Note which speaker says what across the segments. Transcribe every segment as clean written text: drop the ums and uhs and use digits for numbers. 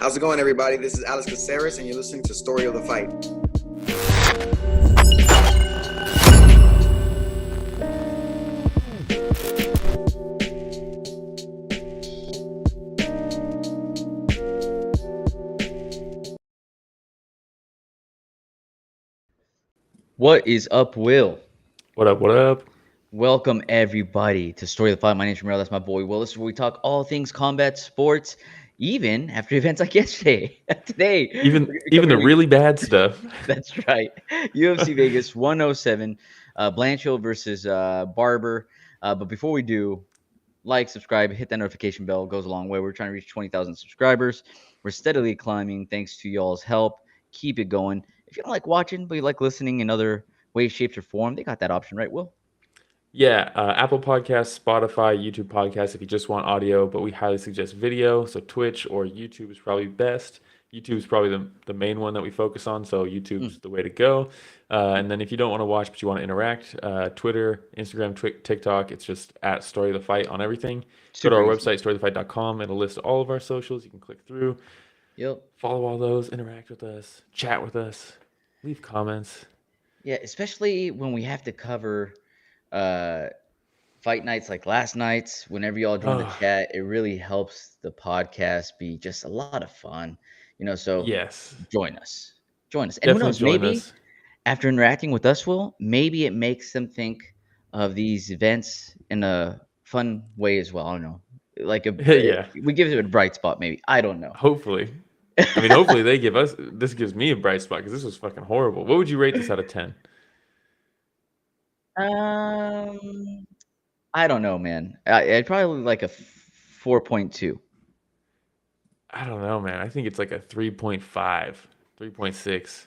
Speaker 1: How's it going, everybody? This is Alex Caceres, and you're listening to Story of the Fight.
Speaker 2: What is up, Will?
Speaker 3: What up, what up?
Speaker 2: Welcome, everybody, to Story of the Fight. My name's Ramiro. That's my boy, Will. This is where we talk all things combat sports, even after events like yesterday. Today.
Speaker 3: Even the really bad stuff.
Speaker 2: That's right. UFC Vegas 107, Blanchfield versus Barber. But before we do, like, subscribe, hit that notification bell. It goes a long way. We're trying to reach 20,000 subscribers. We're steadily climbing thanks to y'all's help. Keep it going. If you don't like watching, but you like listening in other ways, shapes, or form, they got that option, right, Will?
Speaker 3: Yeah, Apple Podcasts, Spotify, YouTube Podcasts if you just want audio, but we highly suggest video. So Twitch or YouTube is probably best. YouTube is probably the main one that we focus on, so YouTube's the way to go. And then if you don't want to watch but you want to interact, Twitter, Instagram, TikTok, it's just at Story of the Fight on everything. Go to our website, storyofthefight.com. It'll list all of our socials. You can click through.
Speaker 2: Yep.
Speaker 3: Follow all those, interact with us, chat with us, leave comments.
Speaker 2: Yeah, especially when we have to cover fight nights like last night's. Whenever y'all join the chat, it really helps the podcast be just a lot of fun. So
Speaker 3: yes,
Speaker 2: join us. And
Speaker 3: definitely
Speaker 2: who knows,
Speaker 3: join
Speaker 2: maybe
Speaker 3: us.
Speaker 2: After interacting with us, Will, maybe it makes them think of these events in a fun way as well. I don't know. Like we give it a bright spot, maybe. I don't know.
Speaker 3: Hopefully. I mean, hopefully they give us, this gives me a bright spot because this was fucking horrible. What would you rate this out of 10?
Speaker 2: I don't know, man. I'd probably like a 4.2.
Speaker 3: I don't know, man. I think it's like a 3.5, 3.6.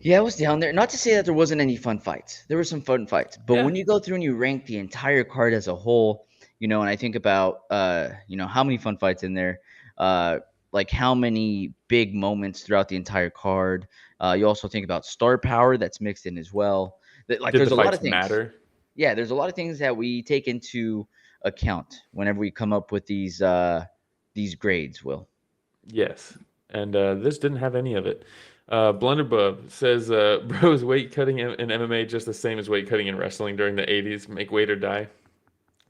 Speaker 2: Yeah, it was down there. Not to say that there wasn't any fun fights. There were some fun fights. But when you go through and you rank the entire card as a whole, and I think about, how many fun fights in there, like how many big moments throughout the entire card. You also think about star power that's mixed in as well. There's a lot of things.
Speaker 3: Matter?
Speaker 2: Yeah, there's a lot of things that we take into account whenever we come up with these grades, Will.
Speaker 3: Yes, and this didn't have any of it. Blunderbub says, bro, is weight cutting in MMA just the same as weight cutting in wrestling during the 80s? Make weight or die.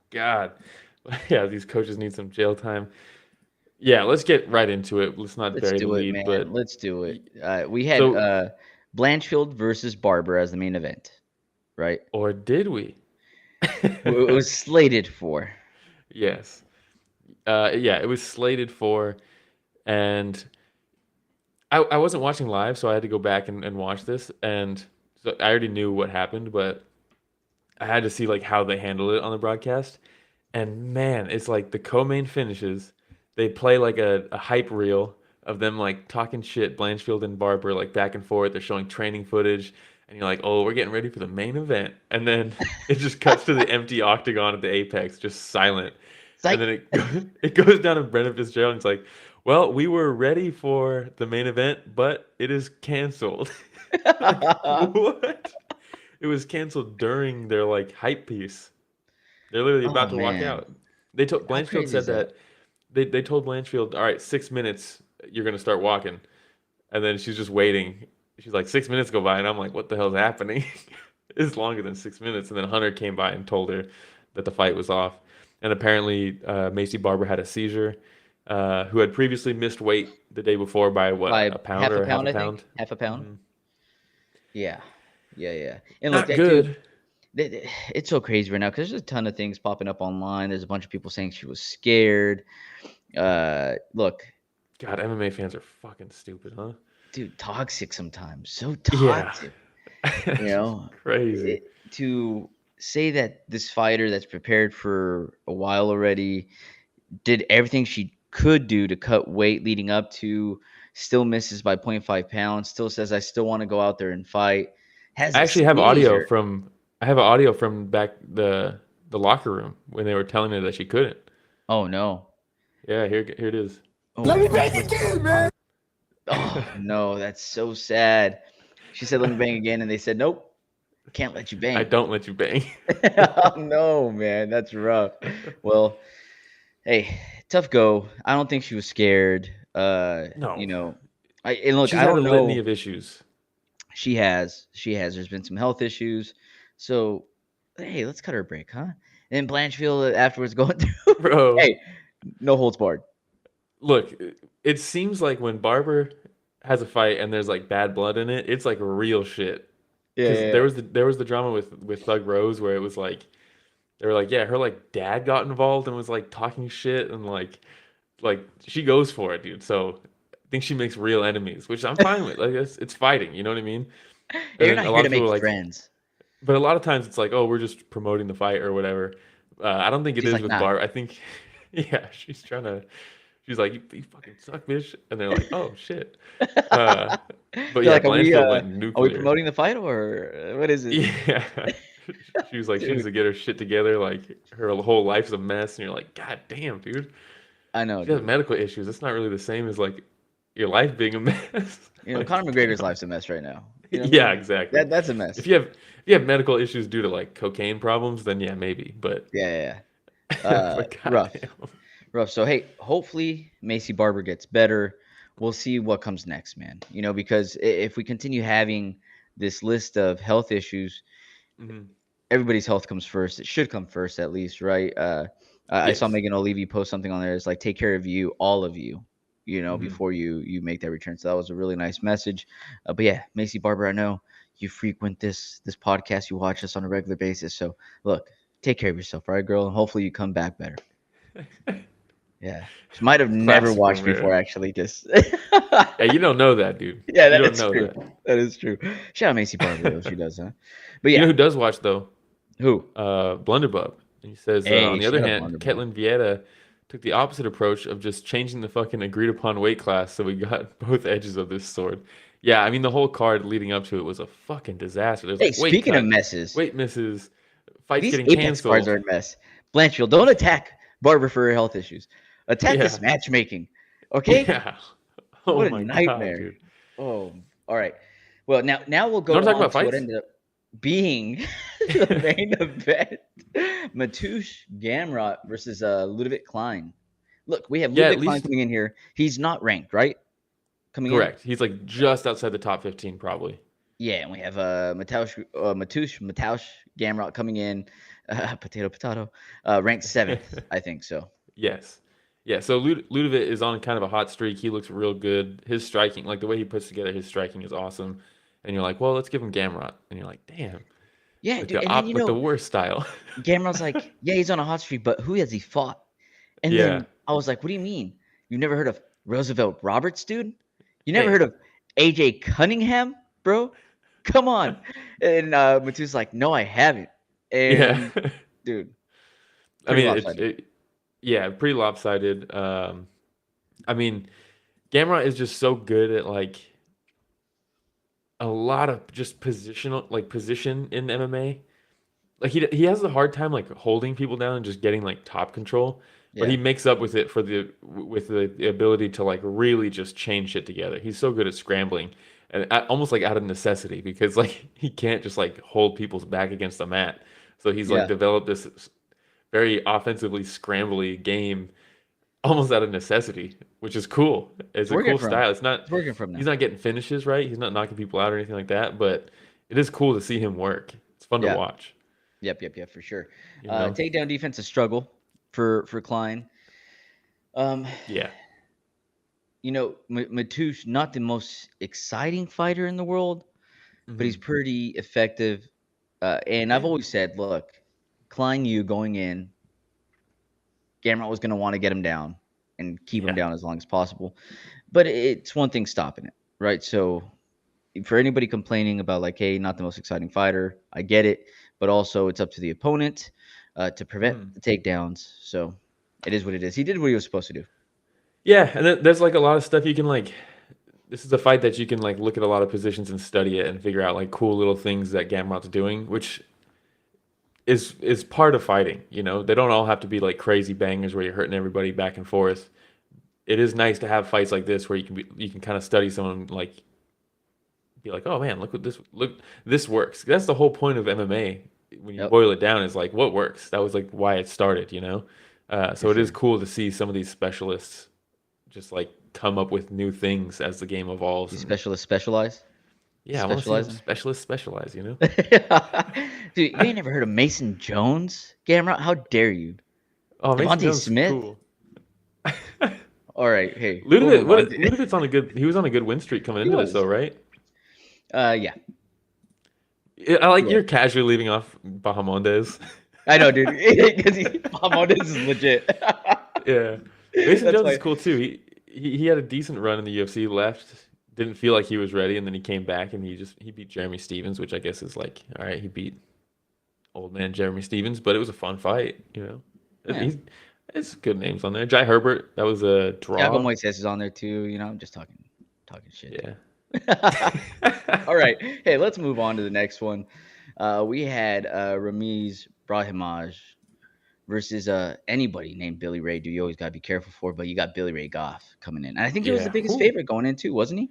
Speaker 3: God. Yeah, these coaches need some jail time. Yeah, let's get right into it. Let's not bury the lead.
Speaker 2: Man.
Speaker 3: But
Speaker 2: let's do it. We had Blanchfield versus Barber as the main event, right?
Speaker 3: Or did we?
Speaker 2: It was slated for.
Speaker 3: Yes. It was slated for, and I wasn't watching live, so I had to go back and watch this, and so I already knew what happened, but I had to see like how they handled it on the broadcast. And man, it's like the co-main finishes. They play like a hype reel of them like talking shit, Blanchfield and Barber, like back and forth. They're showing training footage, and you're like, oh, we're getting ready for the main event. And then it just cuts to the empty octagon at the apex, just silent. And then it goes down to Brendan Fitzgerald, and it's like, well, we were ready for the main event, but it is canceled. Like, what? It was canceled during their like hype piece. They're literally about to walk out. They told Blanchfield said that they told Blanchfield, all right, 6 minutes, you're gonna start walking, and then she's just waiting. She's like, 6 minutes go by, and I'm like, what the hell's happening? It's longer than 6 minutes. And then Hunter came by and told her that the fight was off. And apparently, Macy Barber had a seizure, who had previously missed weight the day before by a pound
Speaker 2: half
Speaker 3: or
Speaker 2: a pound,
Speaker 3: half a pound?
Speaker 2: I think. Half a pound.
Speaker 3: Mm-hmm.
Speaker 2: Yeah. And
Speaker 3: not good.
Speaker 2: It's so crazy right now because there's a ton of things popping up online. There's a bunch of people saying she was scared. Look.
Speaker 3: God, MMA fans are fucking stupid, huh?
Speaker 2: Dude, toxic sometimes. So toxic.
Speaker 3: Yeah. Crazy.
Speaker 2: To say that this fighter that's prepared for a while already did everything she could do to cut weight leading up to, still misses by 0.5 pounds, still says, I still want to go out there and fight.
Speaker 3: I actually have audio from back the locker room when they were telling her that she couldn't.
Speaker 2: Oh, no.
Speaker 3: Yeah, here it is.
Speaker 2: Oh, let me bang again, man. Oh, no, that's so sad. She said, let me bang again, and they said, nope. Can't let you bang.
Speaker 3: I don't let you bang.
Speaker 2: Oh, no, man. That's rough. Well, hey, tough go. I don't think she was scared. You
Speaker 3: No,
Speaker 2: know, and look,
Speaker 3: she's
Speaker 2: I
Speaker 3: had a
Speaker 2: don't
Speaker 3: litany
Speaker 2: know.
Speaker 3: of issues,
Speaker 2: She has. There's been some health issues. So, hey, let's cut her a break, huh? And Blanchfield afterwards going through.
Speaker 3: bro.
Speaker 2: Hey, no holds barred.
Speaker 3: Look, it seems like when Barber has a fight and there's like bad blood in it, it's like real shit.
Speaker 2: Yeah,
Speaker 3: Because
Speaker 2: yeah,
Speaker 3: there
Speaker 2: yeah.
Speaker 3: was the drama with Thug Rose where it was like they were like, yeah, her like dad got involved and was like talking shit and like she goes for it, dude. So I think she makes real enemies, which I'm fine with. Like it's fighting, you know what I mean?
Speaker 2: Yeah,
Speaker 3: And
Speaker 2: you're
Speaker 3: then
Speaker 2: not
Speaker 3: a
Speaker 2: here
Speaker 3: lot
Speaker 2: to
Speaker 3: of people
Speaker 2: make
Speaker 3: are like,
Speaker 2: friends.
Speaker 3: but a lot of times it's like, oh, we're just promoting the fight or whatever. I don't think it
Speaker 2: She's
Speaker 3: is
Speaker 2: like,
Speaker 3: with
Speaker 2: nah.
Speaker 3: Barb. I think, yeah, she's like, you fucking suck, bitch. And they're like, oh, shit. Uh, but
Speaker 2: They're
Speaker 3: yeah,
Speaker 2: like,
Speaker 3: Blanchfield went
Speaker 2: are we
Speaker 3: nuclear.
Speaker 2: promoting the fight or what is it,
Speaker 3: Yeah. She was like, she needs
Speaker 2: dude?
Speaker 3: to get her shit together. Like, her whole life's a mess. And you're like, God damn, dude.
Speaker 2: I know,
Speaker 3: She has
Speaker 2: dude.
Speaker 3: medical issues. That's not really the same as like your life being a mess.
Speaker 2: You know,
Speaker 3: Like,
Speaker 2: Conor McGregor's
Speaker 3: damn.
Speaker 2: life's a mess right now. You know what I
Speaker 3: Yeah,
Speaker 2: mean?
Speaker 3: exactly.
Speaker 2: That's a mess.
Speaker 3: If you have medical issues due to like cocaine problems, then yeah, maybe. But
Speaker 2: Yeah, yeah.
Speaker 3: but
Speaker 2: Rough.
Speaker 3: goddamn.
Speaker 2: Rough. So hey, hopefully Macy Barber gets better. We'll see what comes next, man. You know, because if we continue having this list of health issues,
Speaker 3: Mhm.
Speaker 2: everybody's health comes first. It should come first, at least, right? I saw
Speaker 3: Yes.
Speaker 2: Megan O'Leary post something on there. It's like, take care of you, all of you, you know,
Speaker 3: Mhm.
Speaker 2: before you make that return. So that was a really nice message. But yeah, Macy Barber, I know you frequent this podcast. You watch us on a regular basis. So look, take care of yourself, all right, girl? And hopefully you come back better. Yeah. She might have never
Speaker 3: Classic
Speaker 2: watched
Speaker 3: Romero.
Speaker 2: before, actually. Just
Speaker 3: Yeah, you don't know that, dude.
Speaker 2: yeah,
Speaker 3: You don't
Speaker 2: that's
Speaker 3: know
Speaker 2: true.
Speaker 3: that.
Speaker 2: That is true. Shout out Macy Barber though. She does, huh? But
Speaker 3: You know
Speaker 2: yeah,
Speaker 3: who does watch though?
Speaker 2: who?
Speaker 3: Blunderbub. And he says, on
Speaker 2: Hey,
Speaker 3: the other
Speaker 2: shout out
Speaker 3: hand,
Speaker 2: Blunderball.
Speaker 3: Ketlin Vieira took the opposite approach of just changing the fucking agreed upon weight class, so we got both edges of this sword. Yeah, I mean the whole card leading up to it was a fucking disaster. There's
Speaker 2: Hey,
Speaker 3: like weight
Speaker 2: speaking of
Speaker 3: cut,
Speaker 2: messes,
Speaker 3: weight misses, fights
Speaker 2: these
Speaker 3: getting
Speaker 2: Apex cards
Speaker 3: canceled.
Speaker 2: are a mess. Blanchfield, don't attack Barber for her health issues. Attack this
Speaker 3: Yeah,
Speaker 2: matchmaking. Okay?
Speaker 3: yeah. Oh
Speaker 2: What a
Speaker 3: my god,
Speaker 2: nightmare.
Speaker 3: dude.
Speaker 2: Oh, all right. Well, now we'll
Speaker 3: You
Speaker 2: go
Speaker 3: want to talk
Speaker 2: on
Speaker 3: about
Speaker 2: to what
Speaker 3: fights?
Speaker 2: ended up being the main event. Mateusz Gamrot versus Ludovít Klein. Look, we have
Speaker 3: Yeah, at
Speaker 2: Ludovít Klein
Speaker 3: least
Speaker 2: coming in here. He's not ranked, right? Coming in?
Speaker 3: correct. He's like just outside the top 15, probably.
Speaker 2: Yeah, and we have Mateusz Gamrot coming in, potato, ranked 7th, I think so.
Speaker 3: Yes. Yeah, so Ludovic is on kind of a hot streak. He looks real good. His striking, like the way he puts together his striking is awesome. And you're like, well, let's give him Gamrot. And you're like, damn,
Speaker 2: Yeah,
Speaker 3: like
Speaker 2: dude, and then
Speaker 3: like the worst style.
Speaker 2: Gamrot's like, yeah, he's on a hot streak, but who has he fought? And
Speaker 3: Yeah.
Speaker 2: then I was like, what do you mean? You've never heard of Roosevelt Roberts, dude? You never
Speaker 3: Hey.
Speaker 2: heard of AJ Cunningham, bro? Come on. And Matthew's like, no, I haven't.
Speaker 3: Yeah.
Speaker 2: And dude,
Speaker 3: I
Speaker 2: pretty
Speaker 3: mean,
Speaker 2: lopsided.
Speaker 3: yeah, pretty lopsided. I mean, Gamrot is just so good at like a lot of just position in MMA. Like he has a hard time like holding people down and just getting like top control, but
Speaker 2: Yeah.
Speaker 3: he makes up with it with the ability to like really just chain shit together. He's so good at scrambling and almost like out of necessity because like he can't just like hold people's back against the mat. So he's like
Speaker 2: Yeah.
Speaker 3: developed this very offensively scrambly game almost out of necessity, which is cool. It's
Speaker 2: It's
Speaker 3: a
Speaker 2: working
Speaker 3: cool
Speaker 2: for him.
Speaker 3: style. It's not
Speaker 2: It's working for him now.
Speaker 3: he's not getting finishes right. He's not knocking people out or anything like that, but it is cool to see him work. It's fun to
Speaker 2: Yeah.
Speaker 3: watch,
Speaker 2: Yep, for sure.
Speaker 3: you know?
Speaker 2: Takedown defense a struggle for Klein. Um,
Speaker 3: Yeah.
Speaker 2: you know, Mateusz, not the most exciting fighter in the world, but he's
Speaker 3: Mhm.
Speaker 2: pretty effective. And I've
Speaker 3: Yeah.
Speaker 2: always said, look, Klein, you going in, Gamrot was going to want to get him down and keep him
Speaker 3: Yeah.
Speaker 2: down as long as possible. But it's one thing stopping it, right? So for anybody complaining about like, hey, not the most exciting fighter, I get it. But also it's up to the opponent to prevent
Speaker 3: Mhm.
Speaker 2: the takedowns. So it is what it is. He did what he was supposed to do.
Speaker 3: Yeah, and there's like a lot of stuff you can like. This is a fight that you can like look at a lot of positions and study it and figure out like cool little things that Gamrot's doing, which is part of fighting. You know, they don't all have to be like crazy bangers where you're hurting everybody back and forth. It is nice to have fights like this where you can kind of study someone like be like, oh man, look this works. That's the whole point of MMA when you
Speaker 2: Yep,
Speaker 3: boil it down is like what works. That was like why it started, you know.
Speaker 2: for
Speaker 3: So it is
Speaker 2: sure.
Speaker 3: cool to see some of these specialists just like come up with new things as the game evolves.
Speaker 2: These
Speaker 3: And,
Speaker 2: specialists specialize.
Speaker 3: yeah, I want to see
Speaker 2: Specializing.
Speaker 3: some specialists specialize. You know.
Speaker 2: Dude, you ain't never heard of Mason Jones, Gamrot? How dare you?
Speaker 3: Oh, Mason
Speaker 2: Devontae
Speaker 3: Jones is
Speaker 2: Smith?
Speaker 3: cool.
Speaker 2: All right, hey.
Speaker 3: Ľudovít,
Speaker 2: we'll move on.
Speaker 3: Ľudovít's on a good. He was on a good win streak coming
Speaker 2: He
Speaker 3: into this,
Speaker 2: was.
Speaker 3: though, right?
Speaker 2: Yeah.
Speaker 3: I like
Speaker 2: Yeah.
Speaker 3: you're casually leaving off Bahamondes.
Speaker 2: I know, dude. Because Bahamondes is legit.
Speaker 3: Yeah, Mason
Speaker 2: That's
Speaker 3: Jones
Speaker 2: why-
Speaker 3: is cool too. He had a decent run in the UFC. Left, didn't feel like he was ready, and then he came back and he beat Jeremy Stevens, which I guess is like, all right, he beat old man Jeremy Stevens, but it was a fun fight. You know,
Speaker 2: Yeah.
Speaker 3: it's good names on there. Jai Herbert, that was a draw.
Speaker 2: Thiago Moises is on there too. You know, I'm just talking shit.
Speaker 3: Yeah.
Speaker 2: All right. Hey, let's move on to the next one. We had Ramiz Brahimaj versus anybody named Billy Ray. Do you always gotta be careful for? But you got Billy Ray Goff coming in, and I think he was the
Speaker 3: Yeah.
Speaker 2: biggest
Speaker 3: Ooh.
Speaker 2: favorite going in too, wasn't he?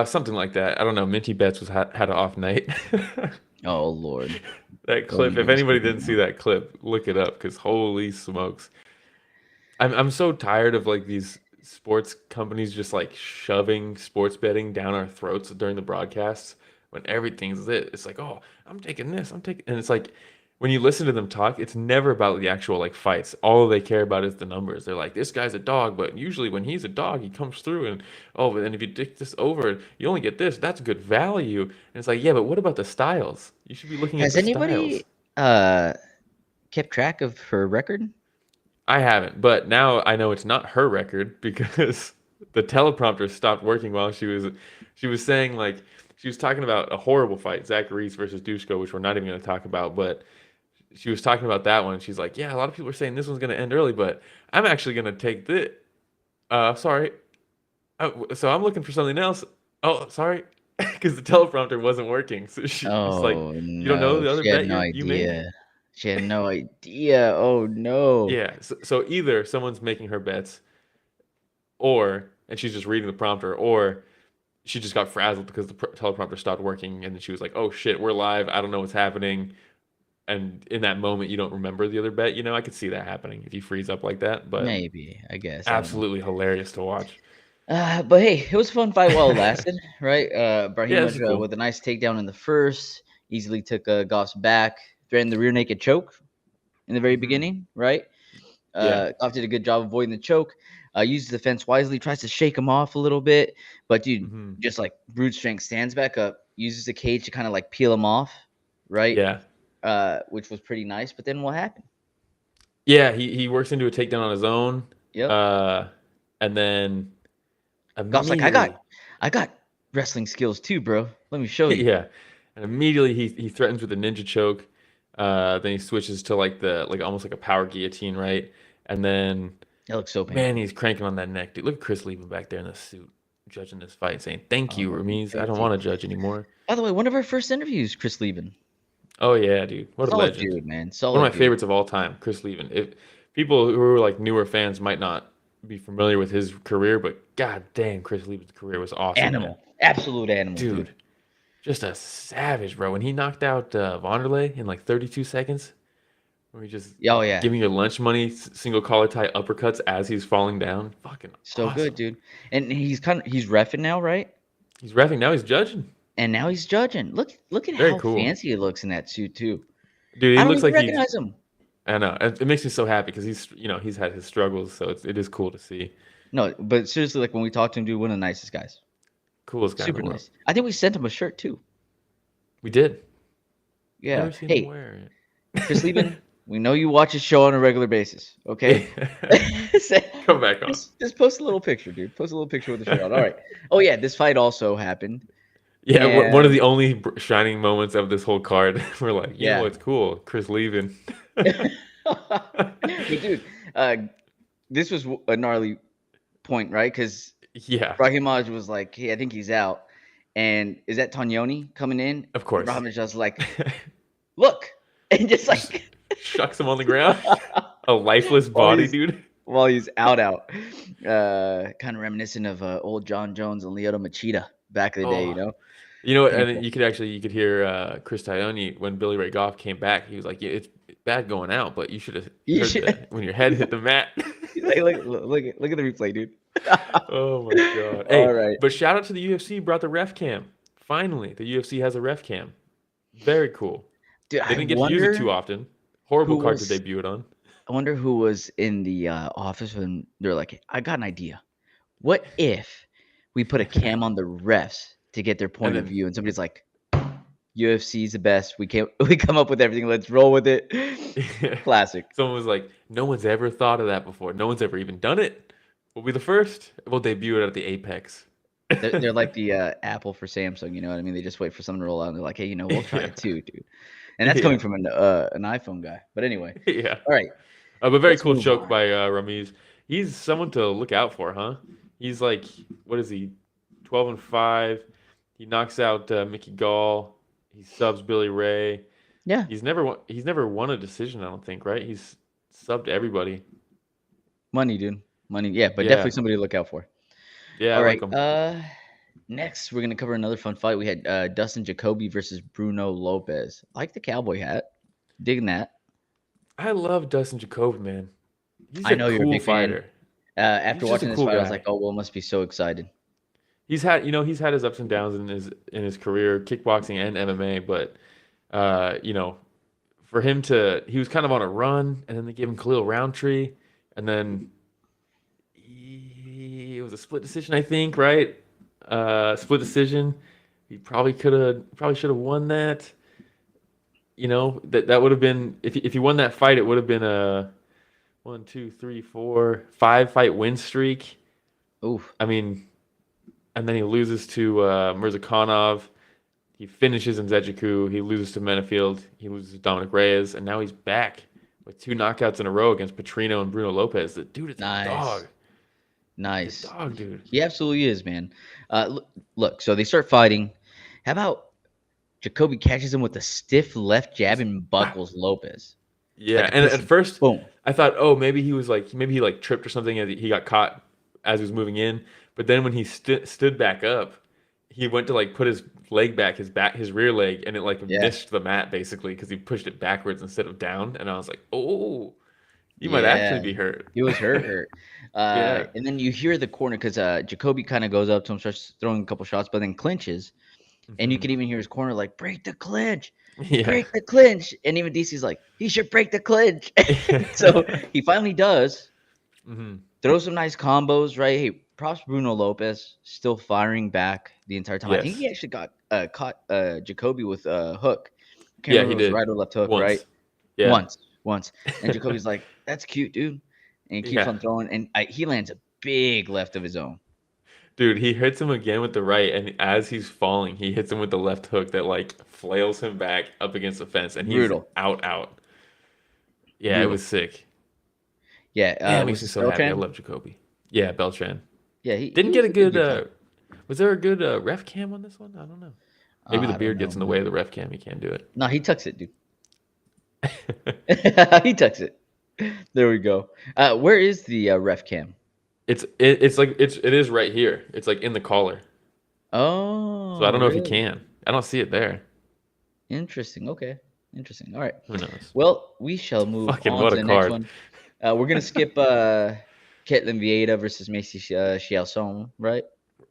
Speaker 3: Something like that. I don't know. Minty Betts had an off night.
Speaker 2: Oh Lord.
Speaker 3: That clip. If anybody didn't see that clip, look it up because holy smokes. I'm so tired of like these sports companies just like shoving sports betting down our throats during the broadcasts when everything's lit. It's like, oh, I'm taking this, and it's like when you listen to them talk, it's never about the actual like fights. All they care about is the numbers. They're like, this guy's a dog, but usually when he's a dog, he comes through and but then if you take this over, you only get this. That's good value. And it's like, yeah, but what about the styles? You should be looking
Speaker 2: Has
Speaker 3: at the
Speaker 2: anybody
Speaker 3: styles.
Speaker 2: kept track of her record?
Speaker 3: I haven't, but now I know it's not her record because the teleprompter stopped working while she was saying like she was talking about a horrible fight, Zach Reese versus Dushko, which we're not even going to talk about, but she was talking about that one. She's like, yeah, a lot of people are saying this one's going to end early, but I'm actually going to take this. Sorry. So I'm looking for something else. Oh, sorry. Because the teleprompter wasn't working. So she's like, you don't know the other
Speaker 2: she had
Speaker 3: bet
Speaker 2: no
Speaker 3: you made?
Speaker 2: idea. She had no idea. Oh no.
Speaker 3: Yeah. So either someone's making her bets and she's just reading the prompter, or she just got frazzled because the teleprompter stopped working and then she was like, oh shit, we're live. I don't know what's happening. And in that moment, you don't remember the other bet. You know, I could see that happening if you freeze up like that. But
Speaker 2: Maybe, I guess. I don't know.
Speaker 3: absolutely hilarious to watch.
Speaker 2: But hey, it was a fun fight while it lasted, right? Brahimaj
Speaker 3: cool.
Speaker 2: with a nice takedown in the first, easily took Goff's back, threatened the rear naked choke in the very beginning, right?
Speaker 3: Yeah.
Speaker 2: Goff did a good job avoiding the choke. Uses the fence wisely, tries to shake him off a little bit, but dude, just like brute strength, stands back up, uses the cage to kind of like peel him off, right?
Speaker 3: Yeah.
Speaker 2: Which was pretty nice. But then what happened?
Speaker 3: Yeah, he works into a takedown on his own.
Speaker 2: Yep.
Speaker 3: And then
Speaker 2: Goff's like, I got wrestling skills too, bro. Let me show you.
Speaker 3: Yeah. And immediately he threatens with a ninja choke. Then he switches to like almost like a power guillotine, right? And then
Speaker 2: That looks so painful.
Speaker 3: man, he's cranking on that neck, dude. Look at Chris Leavitt back there in the suit, judging this fight, saying, "Thank you, Ramiz. I don't want to judge anymore."
Speaker 2: By the way, one of our first interviews, Chris Leavitt.
Speaker 3: Oh yeah, dude. What a
Speaker 2: Solid
Speaker 3: legend.
Speaker 2: dude, man. Solid
Speaker 3: One of my
Speaker 2: dude.
Speaker 3: favorites of all time, Chris Leavitt. If people who are like newer fans might not be familiar with his career, but god damn, Chris Leavitt's career was awesome.
Speaker 2: Animal.
Speaker 3: Man.
Speaker 2: Absolute animal, dude.
Speaker 3: Just a savage, bro. When he knocked out Vonderlei in like 32 seconds, where he just giving your lunch money, single collar tie uppercuts as he's falling down. Fucking
Speaker 2: so
Speaker 3: awesome.
Speaker 2: good, dude. And he's reffing now, right?
Speaker 3: He's reffing now. He's judging.
Speaker 2: And now he's judging. Look at
Speaker 3: Very
Speaker 2: how
Speaker 3: cool.
Speaker 2: fancy he looks in that suit too.
Speaker 3: Dude,
Speaker 2: I
Speaker 3: he looks
Speaker 2: don't even
Speaker 3: like
Speaker 2: recognize him.
Speaker 3: I know. It makes me so happy because he's had his struggles, so it is cool to see.
Speaker 2: No, but seriously, like when we talked to him, dude, one of the nicest guys.
Speaker 3: Coolest guy.
Speaker 2: Super
Speaker 3: in the world.
Speaker 2: nice. I think we sent him a shirt too.
Speaker 3: We did.
Speaker 2: Yeah.
Speaker 3: Never seen
Speaker 2: Hey,
Speaker 3: him wear it.
Speaker 2: Chris Leavitt, we know you watch his show on a regular basis. Okay.
Speaker 3: Come back on.
Speaker 2: Just post a little picture, dude. Post a little picture with the shirt on. All right. Oh yeah, this fight also happened.
Speaker 3: Yeah,
Speaker 2: And-
Speaker 3: one of the only shining moments of this whole card. We're like, you know what's cool? Chris Leavitt.
Speaker 2: But dude, this was a gnarly point, right? Because
Speaker 3: Yeah,
Speaker 2: Brahimaj was like, "Hey, I think he's out." And is that Tonyoni coming in?
Speaker 3: of course.
Speaker 2: Brahimaj was like, "Look," and just like
Speaker 3: Shucks him on the ground. A lifeless body,
Speaker 2: he's-
Speaker 3: dude.
Speaker 2: while he's out. Kind of reminiscent of old John Jones and Lyoto Machida back in the day, you know?
Speaker 3: You know what? And
Speaker 2: Painful.
Speaker 3: you could hear Chris Taglioni when Billy Ray Goff came back. He was like, "Yeah, it's bad going out, but you should have
Speaker 2: You
Speaker 3: heard
Speaker 2: should-
Speaker 3: when your head hit the mat."
Speaker 2: Look at the replay, dude.
Speaker 3: Oh my god. Hey,
Speaker 2: All right.
Speaker 3: but shout out to the UFC brought the ref cam. Finally, the UFC has a ref cam. Very cool.
Speaker 2: Dude,
Speaker 3: They didn't get to use it too often. Horrible card to
Speaker 2: was
Speaker 3: debut it on.
Speaker 2: I wonder who was in the office when they're like, I got an idea. What if we put a cam on the refs to get their point of
Speaker 3: then-
Speaker 2: view? And somebody's like, UFC's the best. We come up with everything. Let's roll with it. Classic.
Speaker 3: Someone was like, no one's ever thought of that before. No one's ever even done it. We'll be the first. We'll debut it at the Apex.
Speaker 2: They're like the Apple for Samsung. You know what I mean? They just wait for something to roll out. And they're like, hey, we'll try it too, dude. And that's coming from an iPhone guy. But anyway.
Speaker 3: Yeah.
Speaker 2: All right.
Speaker 3: But very
Speaker 2: Let's
Speaker 3: cool
Speaker 2: move
Speaker 3: choke
Speaker 2: on.
Speaker 3: by Ramiz. He's someone to look out for, huh? He's like, what is he? 12-5. He knocks out Mickey Gall. He subs Billy Ray.
Speaker 2: Yeah.
Speaker 3: He's never won a decision, I don't think, right? He's subbed everybody.
Speaker 2: Money, dude. Money. Yeah, but
Speaker 3: Yeah.
Speaker 2: definitely somebody to look out for.
Speaker 3: Yeah,
Speaker 2: All
Speaker 3: I
Speaker 2: right.
Speaker 3: like him.
Speaker 2: Next, we're going to cover another fun fight. We had Dustin Jacoby versus Bruno Lopes. I like the cowboy hat. Digging that.
Speaker 3: I love Dustin Jacoby, man. He's
Speaker 2: I know you're a
Speaker 3: cool
Speaker 2: big fan.
Speaker 3: fighter.
Speaker 2: After
Speaker 3: He's just
Speaker 2: watching
Speaker 3: a
Speaker 2: this
Speaker 3: cool
Speaker 2: fight, I was
Speaker 3: guy.
Speaker 2: like, oh, Will must be so excited.
Speaker 3: He's had his ups and downs in his career, kickboxing and MMA, but for him he was kind of on a run, and then they gave him Khalil Roundtree, and then it was a split decision, I think, right? Split decision. He probably should have won that. That would have been if he won that fight, it would have been a 1, 2, 3, 4, 5-fight win streak.
Speaker 2: Oof.
Speaker 3: I mean, and then he loses to Mirzakhanov. He finishes in Zejiku. He loses to Menefield. He loses to Dominic Reyes, and now he's back with 2 knockouts in a row against Petrino and Bruno Lopes. The dude is
Speaker 2: Nice.
Speaker 3: a dog.
Speaker 2: Nice.
Speaker 3: He's a dog, dude.
Speaker 2: He absolutely is, man. Look, so they start fighting. How about Jacoby catches him with a stiff left jab and buckles Lopes?
Speaker 3: Yeah,
Speaker 2: Like a
Speaker 3: and
Speaker 2: pussy.
Speaker 3: at first
Speaker 2: Boom.
Speaker 3: I thought, maybe he tripped or something, and he got caught as he was moving in. But then when he stood back up, he went to put his leg back, his rear leg, and it missed the mat basically because he pushed it backwards instead of down. And I was like, oh, you might actually be hurt.
Speaker 2: He was hurt.
Speaker 3: Yeah.
Speaker 2: And then you hear the corner because Jacoby kind of goes up to him, starts throwing a couple shots, but then clinches. And you can even hear his corner like, break the clinch.
Speaker 3: Yeah.
Speaker 2: Break the clinch. And even DC's like, he should break the clinch. So he finally does.
Speaker 3: Mm-hmm.
Speaker 2: Throw some nice combos, right? Hey, props Bruno Lopes, still firing back the entire time. I think
Speaker 3: Yes.
Speaker 2: he actually got caught Jacoby with a hook. Can't
Speaker 3: Yeah,
Speaker 2: remember
Speaker 3: he
Speaker 2: if it was
Speaker 3: did.
Speaker 2: right or left hook,
Speaker 3: Once.
Speaker 2: right?
Speaker 3: Yeah.
Speaker 2: Once. And Jacoby's like, that's cute, dude. And he keeps
Speaker 3: Yeah.
Speaker 2: on throwing. And he lands a big left of his own.
Speaker 3: Dude, he hits him again with the right, and as he's falling, he hits him with the left hook that flails him back up against the fence, and he's
Speaker 2: Brutal.
Speaker 3: out. Yeah,
Speaker 2: Brutal.
Speaker 3: it was sick.
Speaker 2: Yeah.
Speaker 3: Yeah, it
Speaker 2: was
Speaker 3: makes me so happy. I
Speaker 2: Beltran?
Speaker 3: love Jacoby. Yeah, Beltran.
Speaker 2: Yeah, he
Speaker 3: Didn't
Speaker 2: he
Speaker 3: get
Speaker 2: was
Speaker 3: a good.
Speaker 2: fight.
Speaker 3: Was there a good ref cam on this one? I don't know. Maybe
Speaker 2: I
Speaker 3: the
Speaker 2: don't
Speaker 3: beard
Speaker 2: know,
Speaker 3: gets in the
Speaker 2: man.
Speaker 3: way of the ref cam. He can't do it.
Speaker 2: No, he tucks it, dude. He tucks it. There we go. Where is the ref cam?
Speaker 3: It is right here. It's in the collar.
Speaker 2: Oh.
Speaker 3: So I don't know if
Speaker 2: really?
Speaker 3: he can. I don't see it there.
Speaker 2: Interesting. Okay. Interesting. All right.
Speaker 3: Who knows?
Speaker 2: Well, we shall move
Speaker 3: Fucking
Speaker 2: on
Speaker 3: what
Speaker 2: to
Speaker 3: a
Speaker 2: the next
Speaker 3: card.
Speaker 2: one. We're gonna skip Ketlin Vieira versus Macy Chiasson, right?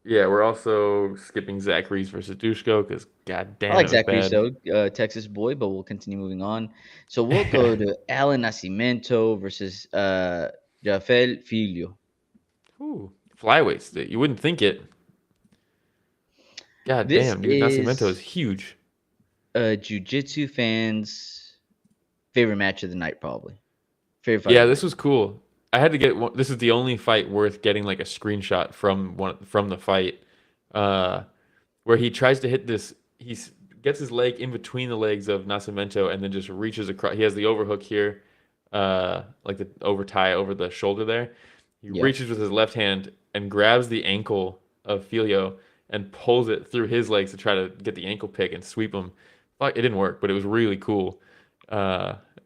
Speaker 3: Yeah, we're also skipping Zach Reese versus Dushko because goddamn,
Speaker 2: I like
Speaker 3: it was
Speaker 2: Zach
Speaker 3: bad.
Speaker 2: Russo, Texas boy, but we'll continue moving on. So we'll go to Allan Nascimento versus Jafel Filho.
Speaker 3: Ooh, flyweights. You wouldn't think it. God
Speaker 2: This
Speaker 3: damn, dude. Nascimento
Speaker 2: is-
Speaker 3: is huge.
Speaker 2: Jiu-Jitsu fans' favorite match of the night, probably. Favorite fight.
Speaker 3: Yeah,
Speaker 2: of the
Speaker 3: this was cool. I had to get one. This is the only fight worth getting a screenshot from the fight, where he tries to hit this. He gets his leg in between the legs of Nascimento and then just reaches across. He has the overhook here, like the over tie over the shoulder there. He
Speaker 2: Yeah.
Speaker 3: reaches with his left hand and grabs the ankle of Filho and pulls it through his legs to try to get the ankle pick and sweep him. Fuck, it didn't work, but it was really cool.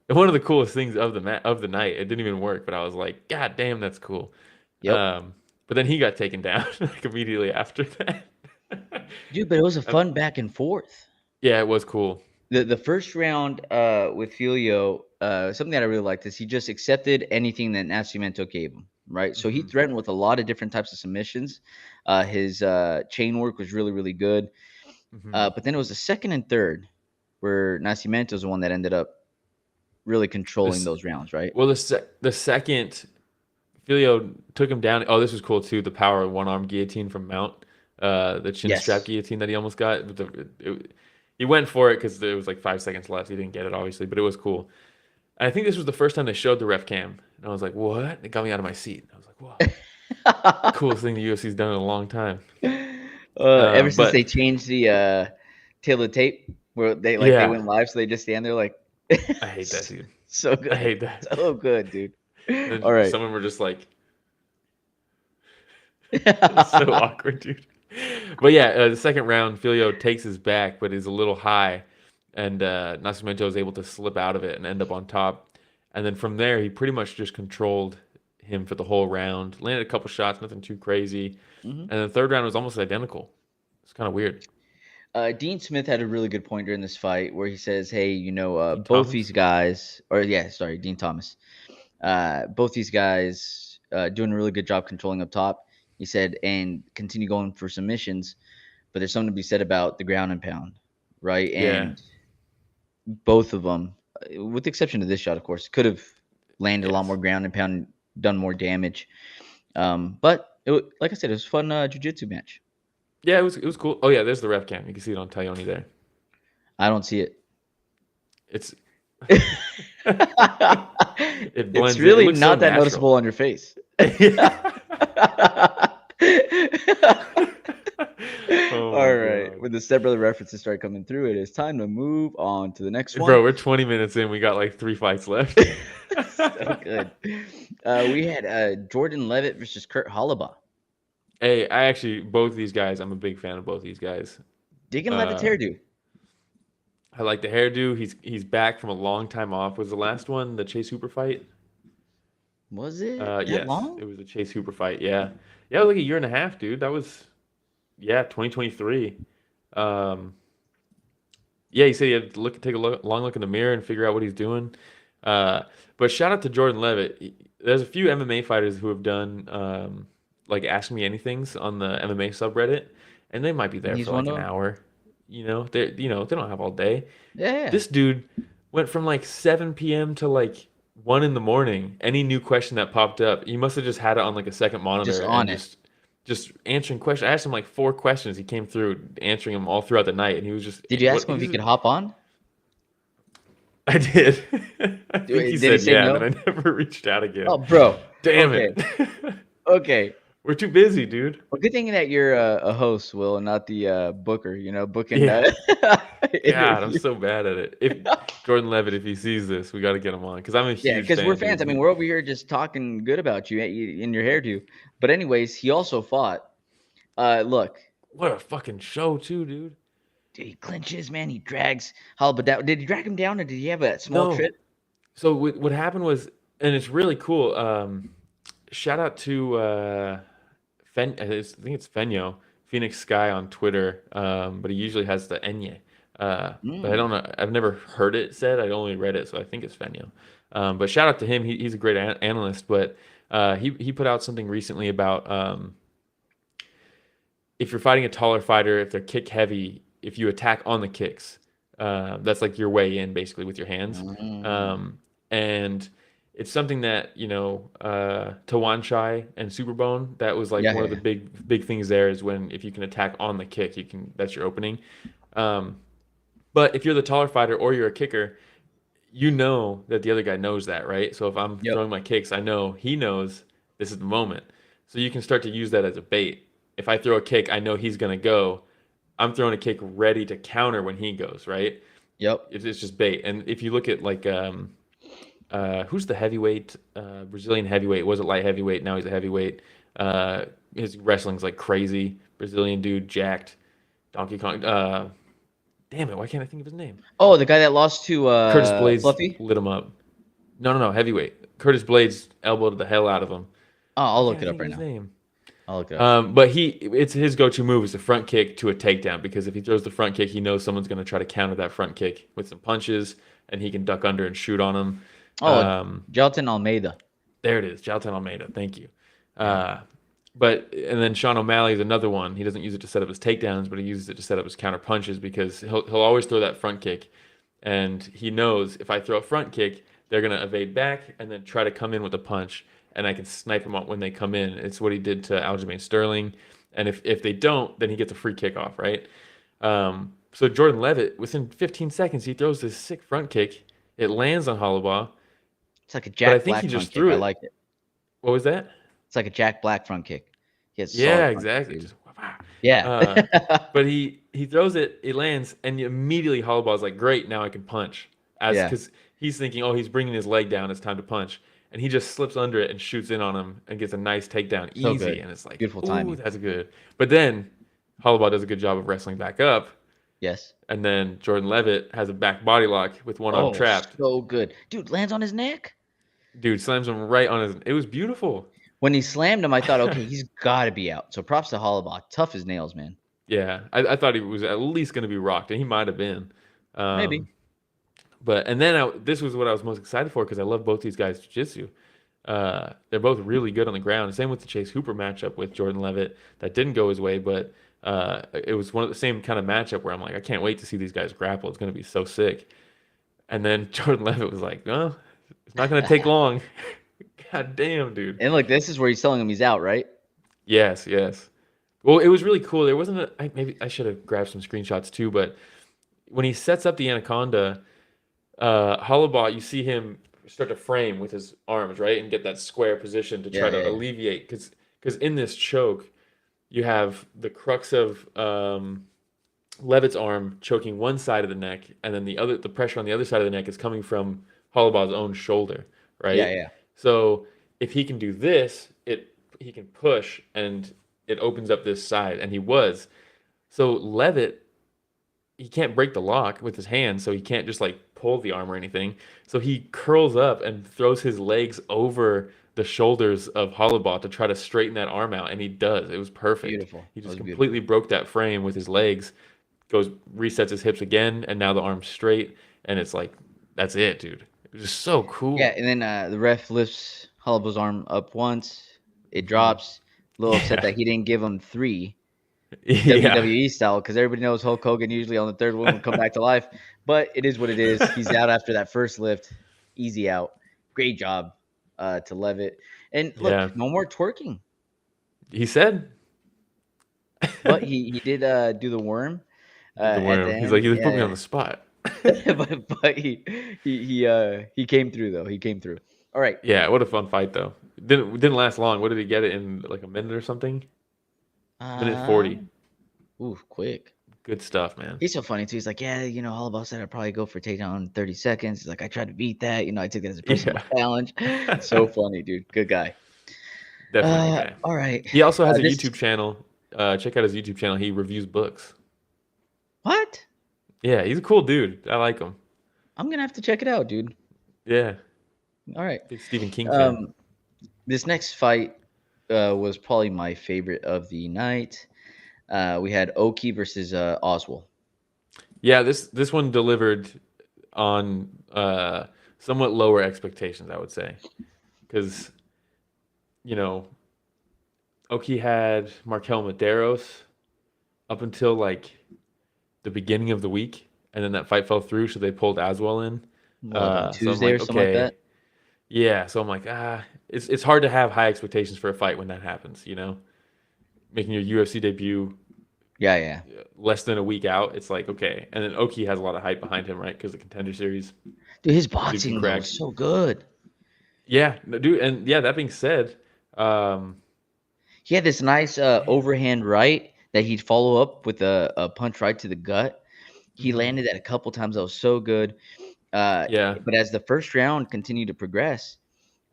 Speaker 3: One of the coolest things of the night. It didn't even work, but I was like, God damn, that's cool.
Speaker 2: Yep.
Speaker 3: But then he got taken down immediately after that.
Speaker 2: Dude, but it was a fun back and forth.
Speaker 3: Yeah, it was cool.
Speaker 2: The first round with Filho, something that I really liked is he just accepted anything that Nascimento gave him, right? So he
Speaker 3: Mhm.
Speaker 2: threatened with a lot of different types of submissions. His chain work was really, really good.
Speaker 3: Mhm.
Speaker 2: But then it was the second and third where Nascimento is the one that ended up really controlling
Speaker 3: This
Speaker 2: those rounds, right?
Speaker 3: well, the second Filio took him down. Oh, this was cool too. The power one arm guillotine from Mount, the chin strap
Speaker 2: Yes.
Speaker 3: guillotine that he almost got. He went for it because there was like 5 seconds left. He didn't get it, obviously, but it was cool. And I think this was the first time they showed the ref cam, and I was like, "What?" It got me out of my seat. I was like, "Wow, coolest thing the UFC's done in a long time."
Speaker 2: Ever since
Speaker 3: But
Speaker 2: they changed the tail of tape where they
Speaker 3: yeah,
Speaker 2: went live, so they just stand there like
Speaker 3: I hate that, dude.
Speaker 2: so
Speaker 3: I
Speaker 2: good.
Speaker 3: hate that.
Speaker 2: So good, dude. All
Speaker 3: Then
Speaker 2: right.
Speaker 3: some of them were just like, it's so awkward, dude. But yeah, the second round, Filio takes his back, but is a little high, and Nascimento is able to slip out of it and end up on top. And then from there, he pretty much just controlled him for the whole round. Landed a couple shots, nothing too crazy.
Speaker 2: Mhm.
Speaker 3: And the third round was almost identical. It's kind of weird.
Speaker 2: Dean Smith had a really good point during this fight where he says, "Hey,
Speaker 3: Dean
Speaker 2: both
Speaker 3: Thomas?
Speaker 2: these guys, or yeah, sorry, Dean Thomas, both these guys doing a really good job controlling up top." He said, and continue going for submissions, but there's something to be said about the ground and pound, right?
Speaker 3: Yeah.
Speaker 2: And both of them, with the exception of this shot, of course, could have landed a lot more
Speaker 3: Yes.
Speaker 2: ground and pound, done more damage. But like I said, it was a fun jiu-jitsu match.
Speaker 3: Yeah, it was cool. Oh yeah, there's the ref cam. You can see it on Tyone there.
Speaker 2: I don't see it.
Speaker 3: It's it
Speaker 2: It's
Speaker 3: blends in. It
Speaker 2: really
Speaker 3: looks so
Speaker 2: not that
Speaker 3: natural.
Speaker 2: noticeable on your face.
Speaker 3: Oh
Speaker 2: All
Speaker 3: my
Speaker 2: right.
Speaker 3: god.
Speaker 2: When the stepbrother references start coming through, it is time to move on to the next one.
Speaker 3: Bro, we're 20 minutes in. We got like 3 fights left.
Speaker 2: So good. We had Jordan Leavitt versus Kurt Holobaugh.
Speaker 3: Hey, I actually both these guys. I'm a big fan of both these guys.
Speaker 2: Digging Leavitt's
Speaker 3: Uh,
Speaker 2: hairdo.
Speaker 3: I like the hairdo. He's back from a long time off. Was the last one the Chase Hooper fight?
Speaker 2: Was it that
Speaker 3: Yes,
Speaker 2: long?
Speaker 3: it was the Chase Hooper fight. Yeah, yeah, it was like a year and a half, dude. That was 2023. Um, yeah, he said he had to take a long look in the mirror and figure out what he's doing. Uh, but shout out to Jordan Leavitt. There's a few MMA fighters who have done like Ask Me Anythings on the MMA subreddit, and they might be
Speaker 2: And
Speaker 3: there
Speaker 2: he's
Speaker 3: for like
Speaker 2: one
Speaker 3: an
Speaker 2: of them.
Speaker 3: hour. They don't have all day.
Speaker 2: Yeah.
Speaker 3: This dude went from like 7 p.m. to like 1 in the morning. Any new question that popped up, he must have just had it on like a second
Speaker 2: Just
Speaker 3: monitor
Speaker 2: on
Speaker 3: and
Speaker 2: it.
Speaker 3: just answering questions. I asked him like 4 questions. He came through answering them all throughout the night, and he was just
Speaker 2: Did you
Speaker 3: what
Speaker 2: ask him if he
Speaker 3: he's
Speaker 2: could hop on?
Speaker 3: I did. I think he
Speaker 2: Did he
Speaker 3: said
Speaker 2: say
Speaker 3: yeah,
Speaker 2: no?
Speaker 3: and then I never reached out again.
Speaker 2: Oh, bro.
Speaker 3: Damn
Speaker 2: Okay.
Speaker 3: it.
Speaker 2: Okay.
Speaker 3: We're too busy, dude.
Speaker 2: Well, good thing that you're a host, Will, and not the booker. Booking
Speaker 3: Yeah. God, I'm
Speaker 2: interview.
Speaker 3: so bad at it. If Jordan Leavitt, if he sees this, we got to get him on because I'm a
Speaker 2: Yeah,
Speaker 3: huge
Speaker 2: because we're
Speaker 3: fan,
Speaker 2: fans. I
Speaker 3: dude.
Speaker 2: mean, we're over here just talking good about you in your hairdo. But anyways, he also fought. Look,
Speaker 3: What a fucking show, too, dude.
Speaker 2: dude, he clinches, man. He drags Halba down. Did he drag him down, or did he have a small
Speaker 3: No.
Speaker 2: trip?
Speaker 3: So what happened was, and it's really cool. Shout out to I think it's Fenyo, Phoenix Sky on Twitter. But he usually has the Enye. But I don't know. I've never heard it said. I only read it, so I think it's Fenyo. But shout out to him. He's a great analyst. But he put out something recently about if you're fighting a taller fighter, if they're kick heavy, if you attack on the kicks, that's like your way in basically with your hands. And it's something that Tawanchai and Superbone, that was like one of the big things there is when if you can attack on the kick, that's your opening. But if you're the taller fighter or you're a kicker, you know that the other guy knows that, right? So if I'm throwing my kicks, I know he knows this is the moment. So you can start to use that as a bait. If I throw a kick, I know he's going to go. I'm throwing a kick ready to counter when he goes, right?
Speaker 2: Yep.
Speaker 3: It's just bait. And if you look at like who's the heavyweight, Brazilian heavyweight, was it light heavyweight? Now he's a heavyweight. His wrestling's like crazy. Brazilian dude, jacked. Donkey Kong. Damn it, why can't I think of his name?
Speaker 2: Oh, the guy that lost to
Speaker 3: Curtis Blades
Speaker 2: Fluffy?
Speaker 3: lit him up. No, heavyweight. Curtis Blades elbowed the hell out of him.
Speaker 2: Oh, I'll
Speaker 3: Why
Speaker 2: look
Speaker 3: can't
Speaker 2: it
Speaker 3: I
Speaker 2: up
Speaker 3: think
Speaker 2: right
Speaker 3: of
Speaker 2: now.
Speaker 3: his name?
Speaker 2: I'll look it up.
Speaker 3: But it's his go-to move is the front kick to a takedown, because if he throws the front kick, he knows someone's going to try to counter that front kick with some punches, and he can duck under and shoot on him.
Speaker 2: Gelton Almeida.
Speaker 3: There it is, Gelton Almeida. Thank you. And then Sean O'Malley is another one. He doesn't use it to set up his takedowns, but he uses it to set up his counter punches, because he'll always throw that front kick, and he knows if I throw a front kick, they're going to evade back and then try to come in with a punch, and I can snipe them out when they come in. It's what he did to Aljamain Sterling, and if they don't, then he gets a free kick off, right? So Jordan Leavitt, within 15 seconds, he throws this sick front kick. It lands on Holobaugh.
Speaker 2: It's like a Jack
Speaker 3: but I think
Speaker 2: Black
Speaker 3: he just
Speaker 2: front
Speaker 3: threw
Speaker 2: kick.
Speaker 3: it.
Speaker 2: I like it.
Speaker 3: What was that?
Speaker 2: It's like a Jack Black front kick.
Speaker 3: Yeah, exactly. Just, but he throws it, it lands, and immediately Holobaugh's like, great, now I can punch. Because he's thinking, oh, he's bringing his leg down, it's time to punch. And he just slips under it and shoots in on him and gets a nice takedown,
Speaker 2: So
Speaker 3: easy.
Speaker 2: good.
Speaker 3: And it's like,
Speaker 2: Beautiful
Speaker 3: ooh,
Speaker 2: timing.
Speaker 3: that's good. But then Holobaugh does a good job of wrestling back up.
Speaker 2: Yes.
Speaker 3: And then Jordan Leavitt has a back body lock with one arm trapped.
Speaker 2: So good. Dude, lands on his neck.
Speaker 3: Dude slams him right on his... It was beautiful.
Speaker 2: When he slammed him, I thought, okay, he's got to be out. So props to Holobaugh. Tough as nails, man.
Speaker 3: Yeah, I thought he was at least going to be rocked, and he might have been.
Speaker 2: Maybe.
Speaker 3: But and then this was what I was most excited for, because I love both these guys' jiu-jitsu. They're both really good on the ground. Same with the Chase Hooper matchup with Jordan Leavitt. That didn't go his way, but it was one of the same kind of matchup where I'm like, I can't wait to see these guys grapple. It's going to be so sick. And then Jordan Leavitt was like, oh, it's not going to take long. God damn, dude.
Speaker 2: And look, this is where he's telling him he's out, right?
Speaker 3: Yes. Well, it was really cool. There wasn't maybe I should have grabbed some screenshots too, but when he sets up the Anaconda, Holobaugh, you see him start to frame with his arms, right? And get that square position to try to alleviate. Because in this choke, you have the crux of Leavitt's arm choking one side of the neck, and then the pressure on the other side of the neck is coming from Holobaugh's own shoulder, right?
Speaker 2: Yeah.
Speaker 3: So if he can do this, he can push, and it opens up this side, and he was. So Leavitt, he can't break the lock with his hand, so he can't just like pull the arm or anything. So he curls up and throws his legs over the shoulders of Holobaugh to try to straighten that arm out, and he does. It was perfect.
Speaker 2: Beautiful.
Speaker 3: He just completely broke that frame with his legs, resets his hips again, and now the arm's straight, and it's like, that's it, dude. It was just so cool.
Speaker 2: Yeah, and then the ref lifts Holobaugh's arm up once. It drops. A little upset that he didn't give him 3 WWE style, because everybody knows Hulk Hogan usually on the third one will come back to life. But it is what it is. He's out after that first lift. Easy out. Great job to Leavitt. And look, no more twerking.
Speaker 3: He said.
Speaker 2: But he did do the worm.
Speaker 3: The worm. He's like, he put me on the spot.
Speaker 2: but he came through though. He came through. All right.
Speaker 3: Yeah, what a fun fight though. Didn't last long. What did he get it in, like a minute or something? Minute 40.
Speaker 2: Ooh, quick.
Speaker 3: Good stuff, man.
Speaker 2: He's so funny too. He's like, yeah, Holobaugh said I'd probably go for a takedown in 30 seconds. He's like, I tried to beat that. I took it as a personal challenge. So funny, dude. Good guy.
Speaker 3: Definitely good guy.
Speaker 2: All right.
Speaker 3: He also has a YouTube channel. Check out his YouTube channel. He reviews books.
Speaker 2: What?
Speaker 3: Yeah, he's a cool dude. I like him.
Speaker 2: I'm gonna have to check it out, dude.
Speaker 3: Yeah.
Speaker 2: All right.
Speaker 3: Big Stephen King fan.
Speaker 2: This next fight was probably my favorite of the night. We had Oki versus Aswell.
Speaker 3: Yeah, this one delivered on somewhat lower expectations, I would say, because Oki had Markel Medeiros up until like the beginning of the week, and then that fight fell through, so they pulled Aswell in
Speaker 2: Tuesday or something like that.
Speaker 3: Yeah, so I'm like, it's hard to have high expectations for a fight when that happens, making your UFC debut.
Speaker 2: Yeah.
Speaker 3: Less than a week out, it's like, okay. And then Oki has a lot of hype behind him, right? Because the Contender Series.
Speaker 2: Dude, his boxing was so good.
Speaker 3: Yeah, dude. And yeah, that being said,
Speaker 2: he had this nice overhand right that he'd follow up with a punch right to the gut. He landed that a couple times. That was so good. But as the first round continued to progress,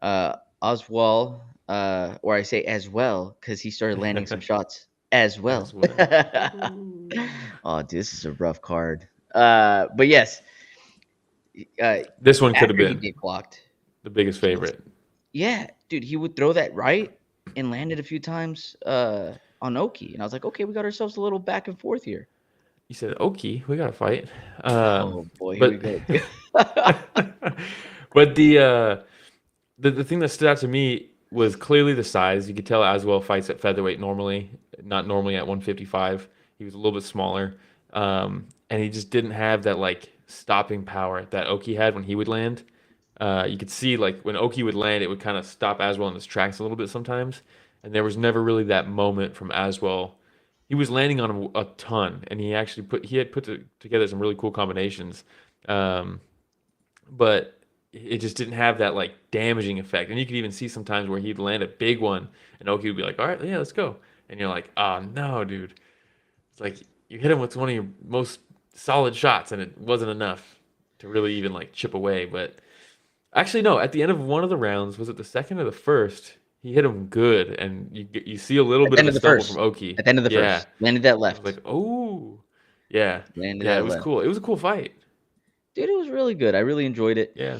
Speaker 2: Aswell, or I say as well, because he started landing some shots as well. Oh, dude, this is a rough card. But yes,
Speaker 3: this one could have been
Speaker 2: blocked.
Speaker 3: The biggest favorite.
Speaker 2: Yeah, dude, he would throw that right, and landed a few times on Oki. And I was like, okay, we got ourselves a little back and forth here.
Speaker 3: You said, "Okay, we gotta fight."
Speaker 2: Oh boy, here we
Speaker 3: But
Speaker 2: go.
Speaker 3: but the thing that stood out to me was clearly the size. You could tell Aswell fights at featherweight normally, not normally at 155. He was a little bit smaller, and he just didn't have that like stopping power that Oki had when he would land. You could see like when Oki would land, it would kind of stop Aswell in his tracks a little bit sometimes, and there was never really that moment from Aswell. He was landing on him a ton, and he had put together some really cool combinations, um, but it just didn't have that like damaging effect. And you could even see sometimes where he'd land a big one, and Oki would be like, "All right, yeah, let's go," and you're like, "Oh no, dude!" It's like you hit him with one of your most solid shots, and it wasn't enough to really even like chip away. But actually, no. At the end of one of the rounds, was it the second or the first? He hit him good, and you see a little
Speaker 2: At the
Speaker 3: bit
Speaker 2: end
Speaker 3: of
Speaker 2: of
Speaker 3: a
Speaker 2: the
Speaker 3: stumble
Speaker 2: first.
Speaker 3: from Oki.
Speaker 2: At the end of the
Speaker 3: Yeah,
Speaker 2: first. Landed that
Speaker 3: I was
Speaker 2: left.
Speaker 3: like, oh, yeah,
Speaker 2: Landed
Speaker 3: yeah. It
Speaker 2: that
Speaker 3: was
Speaker 2: left.
Speaker 3: cool. It was a cool fight.
Speaker 2: Dude, it was really good. I really enjoyed it.
Speaker 3: Yeah.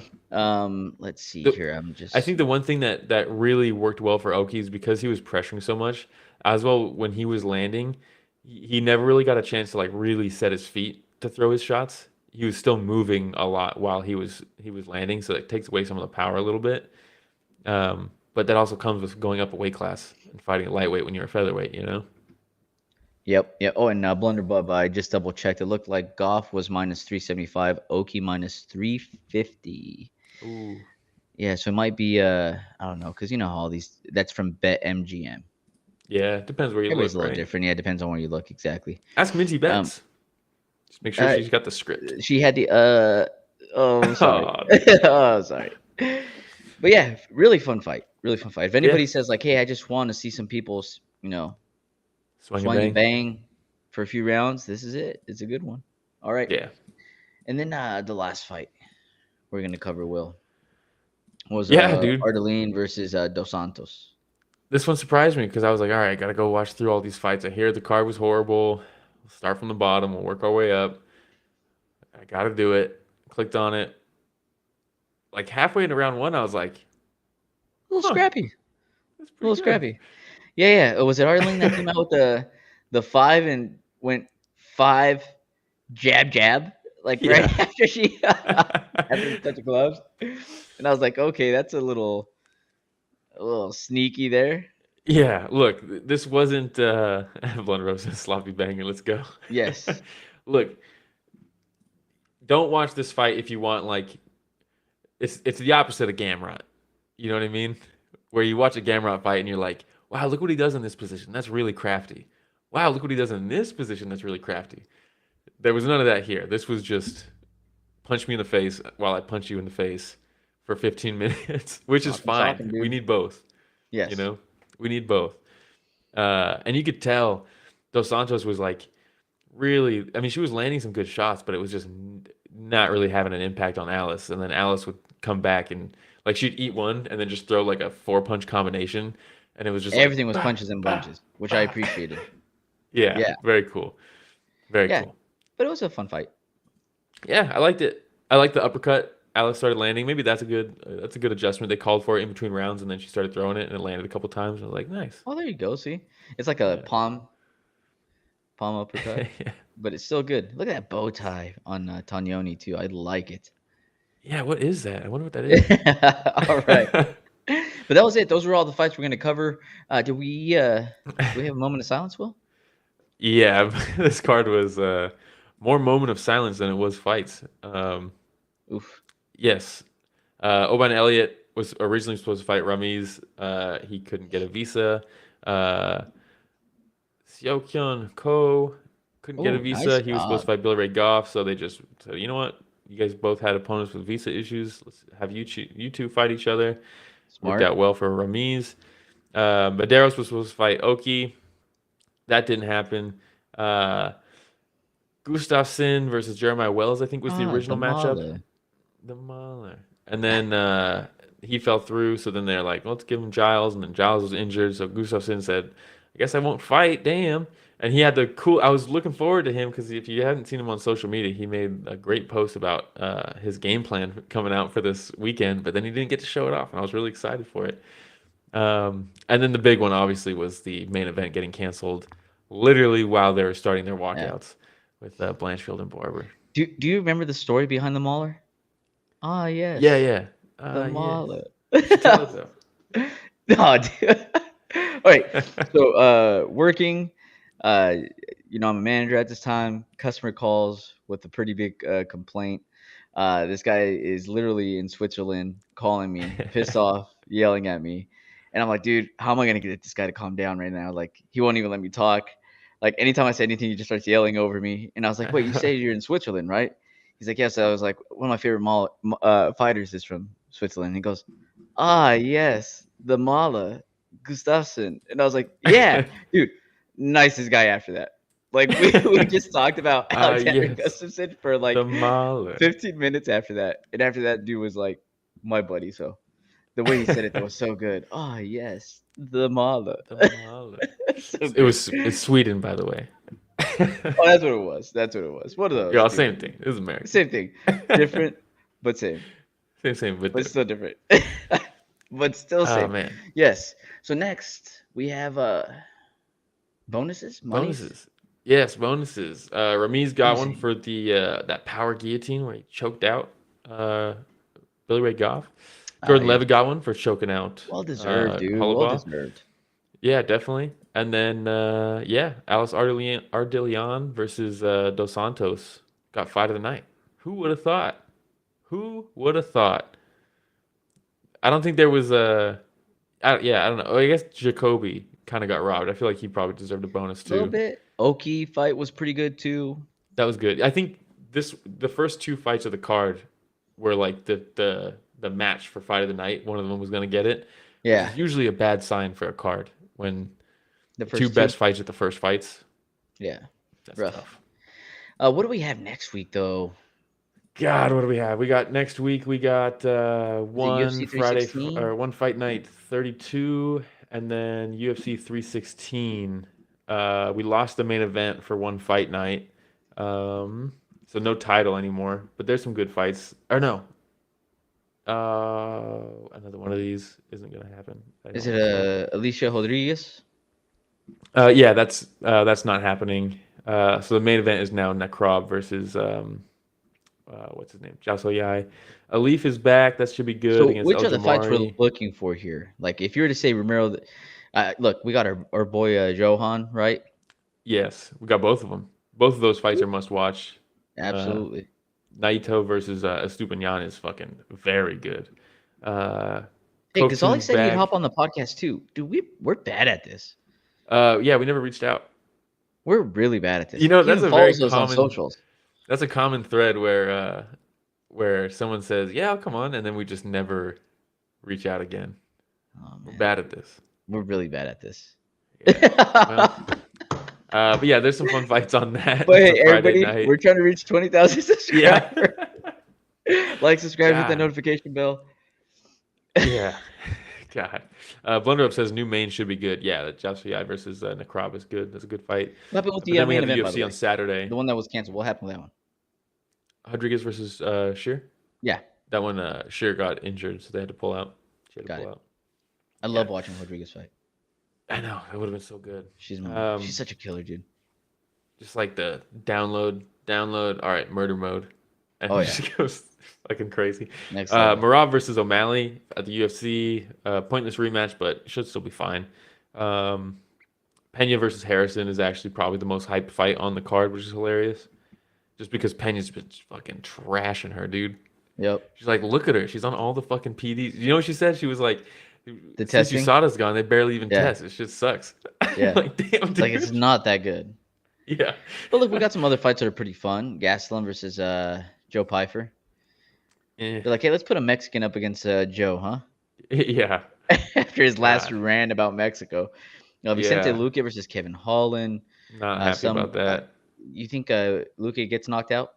Speaker 2: Let's see
Speaker 3: The-
Speaker 2: here.
Speaker 3: I think the one thing that really worked well for Oki is because he was pressuring so much. As well, when he was landing, he never really got a chance to like really set his feet to throw his shots. He was still moving a lot while he was landing, so it takes away some of the power a little bit. But that also comes with going up a weight class and fighting a lightweight when you're a featherweight, you know?
Speaker 2: Yep. Yeah. Oh, and Blunderbub, I just double checked. It looked like Goff was minus 375, Oki minus 350.
Speaker 3: Ooh.
Speaker 2: Yeah, so it might be I don't know, because you know how all these that's from BetMGM.
Speaker 3: Yeah, it depends where you
Speaker 2: Everybody's
Speaker 3: look,
Speaker 2: a little
Speaker 3: right?
Speaker 2: different. Yeah, it depends on where you look exactly.
Speaker 3: Ask Minty
Speaker 2: Um,
Speaker 3: Bets. Just make sure
Speaker 2: uh,
Speaker 3: she's got the script.
Speaker 2: She had the oh sorry.
Speaker 3: Oh,
Speaker 2: Oh sorry. But yeah, really fun fight. Really fun fight. If anybody
Speaker 3: yeah.
Speaker 2: says like, hey, I just want to see some people,
Speaker 3: Swing
Speaker 2: swing and
Speaker 3: and bang.
Speaker 2: bang for a few rounds, this is it. It's a good one. All right.
Speaker 3: Yeah.
Speaker 2: And then the last fight we're gonna cover, Will, was
Speaker 3: Yeah, dude.
Speaker 2: Ardelean versus Dos Santos.
Speaker 3: This one surprised me because I was like, all right, gotta go watch through all these fights. I hear the card was horrible. We'll start from the bottom. We'll work our way up. I gotta do it. Clicked on it. Like halfway into round one, I was like,
Speaker 2: A little
Speaker 3: huh,
Speaker 2: scrappy.
Speaker 3: that's
Speaker 2: A
Speaker 3: pretty
Speaker 2: little
Speaker 3: good.
Speaker 2: scrappy. Yeah. Was it Ardelean that came out with the 5 and went 5 jab, like
Speaker 3: Yeah.
Speaker 2: right after she after touch of gloves? And I was like, okay, that's a little sneaky there.
Speaker 3: Yeah, look, this wasn't Blood Rose and Sloppy Banger. Let's go.
Speaker 2: Yes.
Speaker 3: Look, don't watch this fight if you want like it's the opposite of Gamrot. You know what I mean? Where you watch a Gamrot fight and you're like, wow, look what he does in this position. That's really crafty. Wow, look what he does in this position. That's really crafty. There was none of that here. This was just punch me in the face while I punch you in the face for 15 minutes, which is fine.
Speaker 2: Talking,
Speaker 3: We
Speaker 2: dude.
Speaker 3: need both.
Speaker 2: Yes.
Speaker 3: You know, we need both. And you could tell Dos Santos was like really, I mean, she was landing some good shots, but it was just not really having an impact on Alice. And then Alice would come back and like she'd eat one and then just throw like a 4-punch combination. And it was just
Speaker 2: Everything
Speaker 3: like,
Speaker 2: was punches and bunches, which I appreciated.
Speaker 3: Yeah,
Speaker 2: Yeah.
Speaker 3: very cool. Very
Speaker 2: Yeah.
Speaker 3: cool.
Speaker 2: But it was a fun fight.
Speaker 3: Yeah, I liked it. I liked the uppercut. Alex started landing. Maybe that's a good adjustment. They called for it in between rounds, and then she started throwing it, and it landed a couple times. I was like, nice.
Speaker 2: Oh, there you go. See, it's like a
Speaker 3: Yeah.
Speaker 2: palm uppercut,
Speaker 3: Yeah.
Speaker 2: but it's still good. Look at that bow tie on Tagnoni too. I like it.
Speaker 3: Yeah, what is that? I wonder what that is.
Speaker 2: All right, but that was it. Those were all the fights we're going to cover. Do we have a moment of silence, Will?
Speaker 3: Yeah, this card was more moment of silence than it was fights.
Speaker 2: Oof.
Speaker 3: Yes. Oban Elliott was originally supposed to fight Ramiz. He couldn't get a visa. Seokyun Ko couldn't get a
Speaker 2: Ooh,
Speaker 3: visa.
Speaker 2: nice
Speaker 3: He was supposed to
Speaker 2: job.
Speaker 3: fight Billy Ray Goff, so they just said, you know what? You guys both had opponents with visa issues. Let's have you two fight each other.
Speaker 2: Smart.
Speaker 3: Worked out well for Ramiz. Medeiros was supposed to fight Oki. That didn't happen. Gustafsson versus Jeremiah Wells, I think, was the original matchup.
Speaker 2: Mauler.
Speaker 3: The Mauler. And then he fell through, so then they're like, let's give him Giles, and then Giles was injured, so Gustafsson said, I guess I won't fight, damn. And he had I was looking forward to him, because if you hadn't seen him on social media, he made a great post about his game plan coming out for this weekend, but then he didn't get to show it off, and I was really excited for it. And then the big one obviously was the main event getting canceled literally while they were starting their walkouts with Blanchfield and Barber.
Speaker 2: Do you remember the story behind the Mauler? Ah, yes.
Speaker 3: Yeah.
Speaker 2: The Mauler.
Speaker 3: Tell us though.
Speaker 2: No, dude. All right. So, working, I'm a manager at this time. Customer calls with a pretty big complaint. This guy is literally in Switzerland calling me, pissed off, yelling at me. And I'm like, dude, how am I going to get this guy to calm down right now? Like, he won't even let me talk. Like, anytime I say anything, he just starts yelling over me. And I was like, wait, you say you're in Switzerland, right? He's like, yes. I was like, one of my favorite fighters is from Switzerland. And he goes, ah, yes, the Mala, Gustafsson. And I was like, yeah, dude, nicest guy after that. Like, we just talked about Alexander Gustafsson for like 15 minutes after that. And after that, dude was like my buddy. So the way he said it, that was so good. Oh, yes, the Mala.
Speaker 3: The Mala. It's Sweden, by the way.
Speaker 2: Oh, that's what it was. That's what it was. What are those?
Speaker 3: Yeah, same thing. It was American.
Speaker 2: Same thing. Different, but same.
Speaker 3: Same,
Speaker 2: but still different. But still same.
Speaker 3: Oh, man.
Speaker 2: Yes. So next we have bonuses.
Speaker 3: Bonuses. Yes, bonuses. Ramiz got one for the that power guillotine where he choked out Billy Ray Goff. Jordan Leavitt got one for choking out.
Speaker 2: Well deserved, dude.
Speaker 3: Holobaugh.
Speaker 2: Well deserved.
Speaker 3: Yeah, definitely. And then Alice Ardelean versus Dos Santos got fight of the night. Who would have thought? Who would have thought? I don't think there was I don't know. I guess Jacoby kind of got robbed. I feel like he probably deserved a bonus too.
Speaker 2: A little bit. Oki fight was pretty good too.
Speaker 3: That was good. I think the first two fights of the card were like the match for fight of the night. One of them was going to get it.
Speaker 2: Yeah.
Speaker 3: It's usually a bad sign for a card when
Speaker 2: the
Speaker 3: two best fights at the first fights.
Speaker 2: Yeah.
Speaker 3: That's
Speaker 2: rough.
Speaker 3: Tough.
Speaker 2: What do we have next week though?
Speaker 3: God, what do we have? We got next week. We got one Friday or one fight night 32, and then UFC 316. We lost the main event for one fight night, so no title anymore. But there's some good fights. Or no, another one of these isn't gonna happen.
Speaker 2: Is it Alicia Rodriguez?
Speaker 3: Yeah, that's not happening. So the main event is now Necrob versus what's his name? Jafel. Alif is back. That should be good.
Speaker 2: So
Speaker 3: against
Speaker 2: which
Speaker 3: El
Speaker 2: are the fights we're
Speaker 3: Jamari.
Speaker 2: looking for here? Like, if you were to say Romero, look, we got our boy Johan, right?
Speaker 3: Yes, we got both of them. Both of those fights are must watch.
Speaker 2: Absolutely.
Speaker 3: Naito versus Estupiñán is fucking very good.
Speaker 2: Hey, because Ollie said he'd hop on the podcast too. Dude, we're bad at this.
Speaker 3: Yeah, we never reached out.
Speaker 2: We're really bad at this.
Speaker 3: You know, that's a very common
Speaker 2: on socials.
Speaker 3: That's a common thread where someone says, "Yeah, I'll come on," and then we just never reach out again.
Speaker 2: Oh,
Speaker 3: we're bad at this.
Speaker 2: We're really bad at this.
Speaker 3: Yeah. But yeah, there's some fun fights on that.
Speaker 2: But hey, everybody, we're trying to reach 20,000 subscribers. Yeah. Like, subscribe, hit that notification bell.
Speaker 3: Yeah. God. Blunder Up says new main should be good. Yeah, that Jafel versus Necrob is good. That's a good fight.
Speaker 2: What happened with
Speaker 3: then we have
Speaker 2: main
Speaker 3: the
Speaker 2: event,
Speaker 3: UFC on Saturday.
Speaker 2: The one that was canceled. What happened with that one?
Speaker 3: Rodriguez versus Sheer?
Speaker 2: Yeah.
Speaker 3: That one, Sheer got injured, so they had to pull out. She had to pull out.
Speaker 2: I love watching Rodriguez fight.
Speaker 3: I know. It would have been so good.
Speaker 2: She's such a killer, dude.
Speaker 3: Just like the download. All right, murder mode. And she goes fucking crazy. Marab versus O'Malley at the UFC. Pointless rematch, but should still be fine. Pena versus Harrison is actually probably the most hyped fight on the card, which is hilarious. Just because Pena's been fucking trashing her, dude.
Speaker 2: Yep.
Speaker 3: She's like, look at her. She's on all the fucking PDs. You know what she said? She was like,
Speaker 2: the
Speaker 3: since
Speaker 2: testing?
Speaker 3: USADA's gone, they barely even test. It shit sucks.
Speaker 2: Yeah.
Speaker 3: Like, damn, dude.
Speaker 2: Like, it's not that good.
Speaker 3: Yeah.
Speaker 2: But look, we got some other fights that are pretty fun. Gastelum versus Joe Pyfer. They're like, hey, let's put a Mexican up against Joe, huh?
Speaker 3: Yeah.
Speaker 2: After his last rant about Mexico. Vicente Luque versus Kevin Holland.
Speaker 3: Not happy about that.
Speaker 2: You think Luque gets knocked out?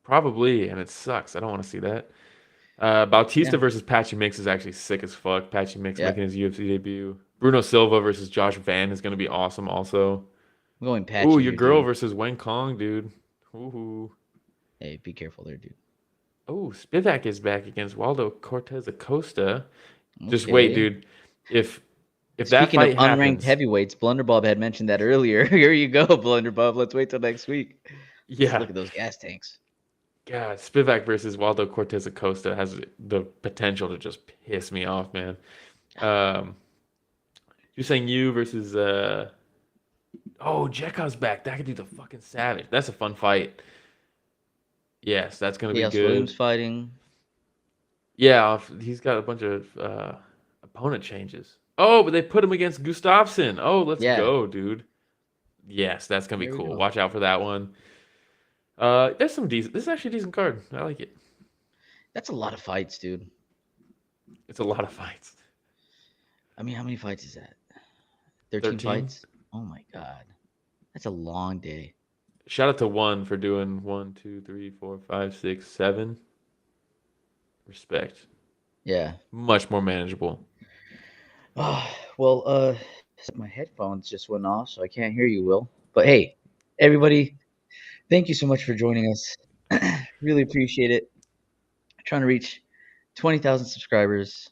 Speaker 3: Probably, and it sucks. I don't want to see that. Bautista versus Patchy Mix is actually sick as fuck. Patchy Mix making his UFC debut. Bruno Silva versus Josh Van is going to be awesome also.
Speaker 2: I'm going Patchy.
Speaker 3: Ooh, your girl versus Wen Kong, dude. Ooh.
Speaker 2: Hey, be careful there, dude.
Speaker 3: Oh, Spivak is back against Waldo Cortez Acosta. Just wait, dude. If that
Speaker 2: Speaking
Speaker 3: fight
Speaker 2: of unranked
Speaker 3: happens,
Speaker 2: heavyweights, Blunderbob had mentioned that earlier. Here you go, Blunderbob. Let's wait till next week. Let's
Speaker 3: yeah,
Speaker 2: look at those gas tanks.
Speaker 3: God, Spivak versus Waldo Cortez Acosta has the potential to just piss me off, man. You're saying you versus Jekov's back. That could be the fucking savage. That's a fun fight. Yes, that's gonna be
Speaker 2: Chaos
Speaker 3: good.
Speaker 2: Williams fighting.
Speaker 3: Yeah, he's got a bunch of opponent changes. Oh, but they put him against Gustafsson. Oh, let's go, dude. Yes, that's gonna be
Speaker 2: There we
Speaker 3: cool.
Speaker 2: go.
Speaker 3: Watch out for that one. There's some decent. This is actually a decent card. I like it.
Speaker 2: That's a lot of fights, dude.
Speaker 3: It's a lot of fights.
Speaker 2: I mean, how many fights is that? 13 fights? Oh my god. That's a long day.
Speaker 3: Shout out to One for doing 1, 2, 3, 4, 5, 6, 7. Respect.
Speaker 2: Yeah.
Speaker 3: Much more manageable.
Speaker 2: Well, my headphones just went off, so I can't hear you, Will. But hey, everybody, thank you so much for joining us. Really appreciate it. Trying to reach 20,000 subscribers.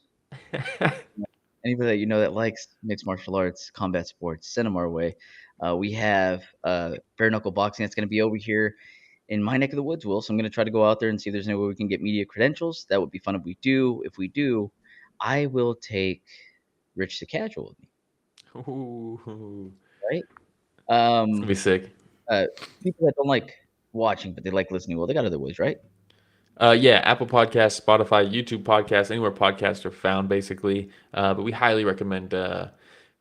Speaker 2: Anybody that you know that likes mixed martial arts, combat sports, send them our way. We have bare knuckle boxing that's going to be over here in my neck of the woods, Will. So I'm going to try to go out there and see if there's any way we can get media credentials. That would be fun if we do. If we do, I will take Rich the Casual with me.
Speaker 3: Ooh.
Speaker 2: Right?
Speaker 3: It's going to be sick.
Speaker 2: People that don't like watching, but they like listening, well, they got other ways, right?
Speaker 3: Yeah, Apple Podcasts, Spotify, YouTube Podcasts, anywhere podcasts are found, basically. But we highly recommend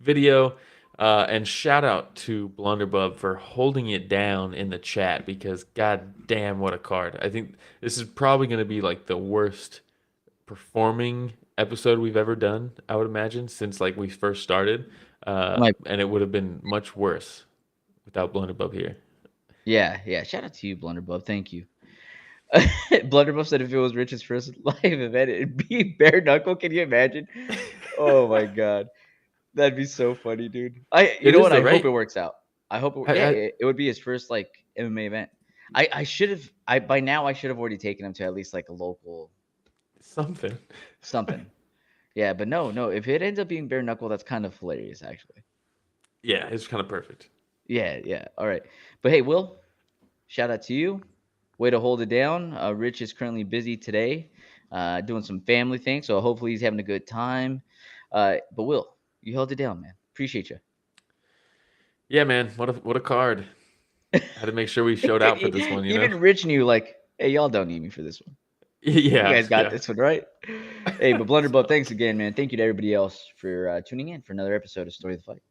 Speaker 3: video. And shout out to Blunderbub for holding it down in the chat because god damn, what a card. I think this is probably going to be like the worst performing episode we've ever done, I would imagine, since like we first started. And it would have been much worse without Blunderbub here.
Speaker 2: Yeah. Shout out to you, Blunderbub. Thank you. Blunderbuff said if it was Rich's first live event, it'd be bare knuckle. Can you imagine? Oh my god, that'd be so funny, dude. You know what? I hope it works out. I hope it would be his first like MMA event. I should have. By now I should have already taken him to at least like a local
Speaker 3: something.
Speaker 2: Yeah, but no. If it ends up being bare knuckle, that's kind of hilarious, actually.
Speaker 3: Yeah, it's kind of perfect.
Speaker 2: Yeah. All right, but hey, Will, shout out to you. Way to hold it down. Rich is currently busy today, doing some family things, so hopefully he's having a good time. But Will, you held it down, man. Appreciate you.
Speaker 3: Yeah, man. What a card. Had to make sure we showed out for this one.
Speaker 2: Even Rich knew, like, hey, y'all don't need me for this one.
Speaker 3: Yeah,
Speaker 2: you guys got this one, right? Hey, but Blunderbub, thanks again, man. Thank you to everybody else for tuning in for another episode of Story of the Fight.